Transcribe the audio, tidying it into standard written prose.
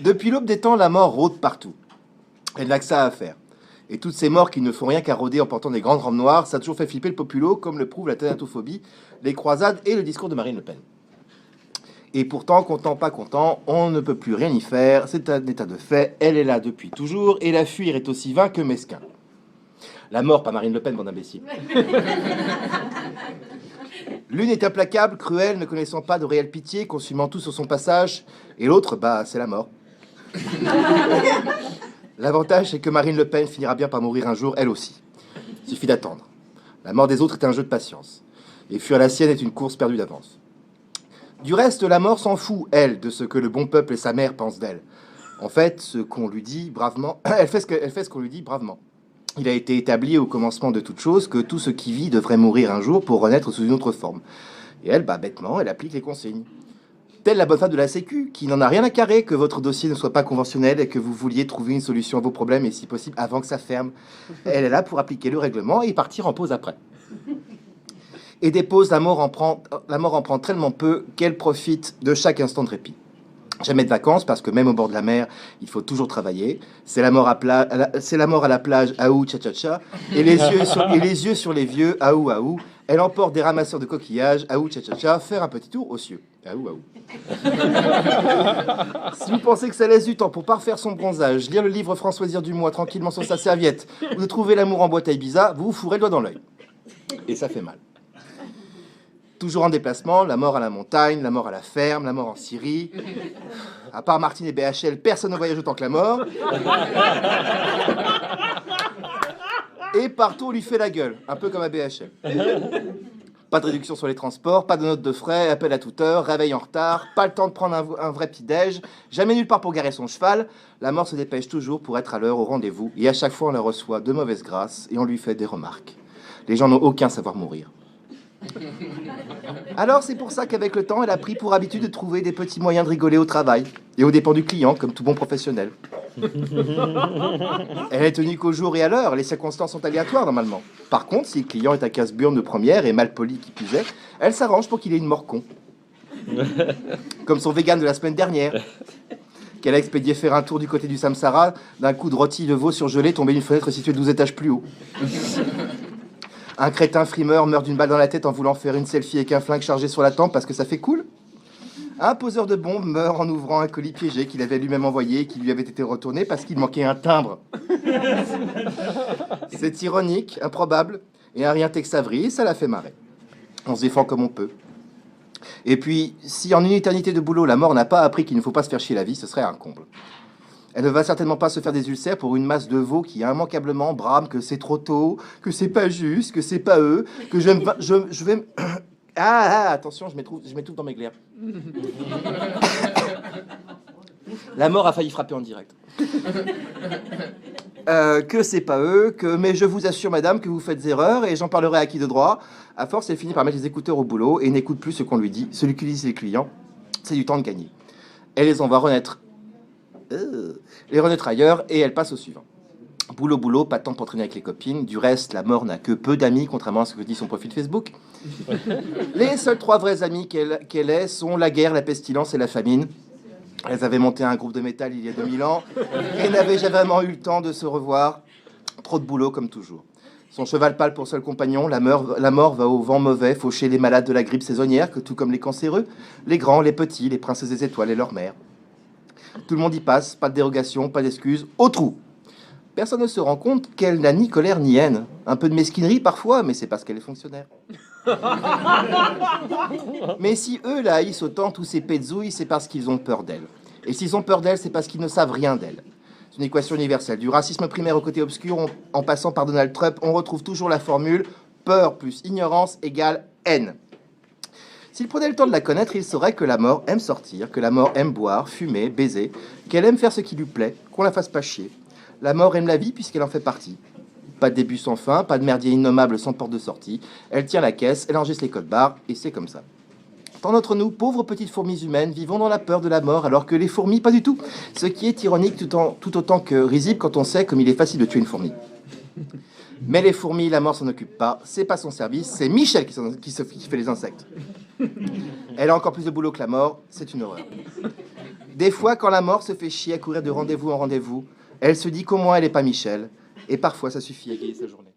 Depuis l'aube des temps, la mort rôde partout. Elle n'a que ça à faire. Et toutes ces morts qui ne font rien qu'à rôder en portant des grandes robes noires, ça a toujours fait flipper le populo, comme le prouve la thanatophobie, les croisades et le discours de Marine Le Pen. Et pourtant, content, pas content, on ne peut plus rien y faire, c'est un état de fait, elle est là depuis toujours, et la fuir est aussi vain que mesquin. La mort, pas Marine Le Pen, bande d'imbéciles. L'une est implacable, cruelle, ne connaissant pas de réelle pitié, consumant tout sur son passage, et l'autre, bah, c'est la mort. L'avantage, c'est que Marine Le Pen finira bien par mourir un jour, elle aussi. Suffit d'attendre. La mort des autres est un jeu de patience, et fuir la sienne est une course perdue d'avance. Du reste, la mort s'en fout, elle, de ce que le bon peuple et sa mère pensent d'elle. En fait, ce qu'on lui dit bravement, elle fait ce qu'on lui dit bravement. Il a été établi au commencement de toute chose que tout ce qui vit devrait mourir un jour pour renaître sous une autre forme. Et elle, bah bêtement, elle applique les consignes. Telle la bonne femme de la Sécu, qui n'en a rien à carrer que votre dossier ne soit pas conventionnel et que vous vouliez trouver une solution à vos problèmes, et si possible avant que ça ferme. Elle est là pour appliquer le règlement et partir en pause après. Et des pauses, la mort en prend tellement peu qu'elle profite de chaque instant de répit. Jamais de vacances, parce que même au bord de la mer, il faut toujours travailler. C'est la mort à la plage, aou, tcha-tcha-tcha, et les yeux sur les vieux, aou, aou. Elle emporte des ramasseurs de coquillages, aou, tcha-tcha-tcha, faire un petit tour aux cieux, aou, aou. Si vous pensez que ça laisse du temps pour parfaire son bronzage, lire le livre Françoisir du Mois tranquillement sur sa serviette, ou de trouver l'amour en boîte à Ibiza, vous vous fourrez le doigt dans l'œil. Et ça fait mal. Toujours en déplacement, la mort à la montagne, la mort à la ferme, la mort en Syrie. À part Martine et BHL, personne ne voyage autant que la mort. Et partout, on lui fait la gueule, un peu comme à BHL. Pas de réduction sur les transports, pas de notes de frais, appel à toute heure, réveil en retard, pas le temps de prendre un vrai petit-déj, jamais nulle part pour garer son cheval. La mort se dépêche toujours pour être à l'heure au rendez-vous, et à chaque fois, on la reçoit de mauvaise grâce, et on lui fait des remarques. Les gens n'ont aucun savoir mourir. Alors c'est pour ça qu'avec le temps, elle a pris pour habitude de trouver des petits moyens de rigoler au travail et aux dépens du client, comme tout bon professionnel. Elle est tenue qu'au jour et à l'heure, les circonstances sont aléatoires normalement. Par contre, si le client est à casse-burne de première et mal poli qui plus est, elle s'arrange pour qu'il ait une mort con. Comme son vegan de la semaine dernière, qu'elle a expédié faire un tour du côté du Samsara, d'un coup de rôti de veau surgelé tombé d'une fenêtre située 12 étages plus haut. Un crétin frimeur meurt d'une balle dans la tête en voulant faire une selfie avec un flingue chargé sur la tempe parce que ça fait cool. Un poseur de bombes meurt en ouvrant un colis piégé qu'il avait lui-même envoyé et qui lui avait été retourné parce qu'il manquait un timbre. C'est ironique, improbable, et un rien texavri, ça la fait marrer. On se défend comme on peut. Et puis, si en une éternité de boulot, la mort n'a pas appris qu'il ne faut pas se faire chier la vie, ce serait un comble. Elle ne va certainement pas se faire des ulcères pour une masse de veaux qui immanquablement brame que c'est trop tôt, que c'est pas juste, que c'est pas eux, que je vais... Attention, je m'étouffe dans mes glaires. La mort a failli frapper en direct. Que c'est pas eux, mais je vous assure, madame, que vous faites erreur et j'en parlerai à qui de droit. À force, elle finit par mettre les écouteurs au boulot et n'écoute plus ce qu'on lui dit. Celui qui dit les clients, c'est du temps de gagner. Elle les envoie renaître ailleurs et elle passe au suivant. Boulot, boulot, pas de temps pour traîner avec les copines. Du reste, la mort n'a que peu d'amis, contrairement à ce que dit son profil Facebook. Les seuls 3 vrais amis qu'elle ait sont la guerre, la pestilence et la famine. Elles avaient monté un groupe de métal il y a 2000 ans et n'avaient jamais vraiment eu le temps de se revoir. Trop de boulot, comme toujours. Son cheval pâle pour seul compagnon, la mort va au vent mauvais, faucher les malades de la grippe saisonnière, que tout comme les cancéreux, les grands, les petits, les princesses des étoiles et leurs mères. Tout le monde y passe, pas de dérogation, pas d'excuses, au trou. Personne ne se rend compte qu'elle n'a ni colère ni haine. Un peu de mesquinerie parfois, mais c'est parce qu'elle est fonctionnaire. Mais si eux la haïssent autant, tous ces pétzouilles, c'est parce qu'ils ont peur d'elle. Et s'ils ont peur d'elle, c'est parce qu'ils ne savent rien d'elle. C'est une équation universelle. Du racisme primaire au côté obscur, en passant par Donald Trump, on retrouve toujours la formule peur plus ignorance égale haine. S'il prenait le temps de la connaître, il saurait que la mort aime sortir, que la mort aime boire, fumer, baiser, qu'elle aime faire ce qui lui plaît, qu'on la fasse pas chier. La mort aime la vie puisqu'elle en fait partie. Pas de début sans fin, pas de merdier innommable sans porte de sortie. Elle tient la caisse, elle enregistre les codes barres, et c'est comme ça. Tant d'entre nous, pauvres petites fourmis humaines, vivons dans la peur de la mort, alors que les fourmis, pas du tout. Ce qui est ironique tout autant que risible quand on sait comme il est facile de tuer une fourmi. Mais les fourmis, la mort s'en occupe pas, c'est pas son service, c'est Michel qui fait les insectes. Elle a encore plus de boulot que la mort, c'est une horreur. Des fois, quand la mort se fait chier à courir de rendez-vous en rendez-vous, elle se dit qu'au moins elle n'est pas Michel. Et parfois, ça suffit à égayer sa journée.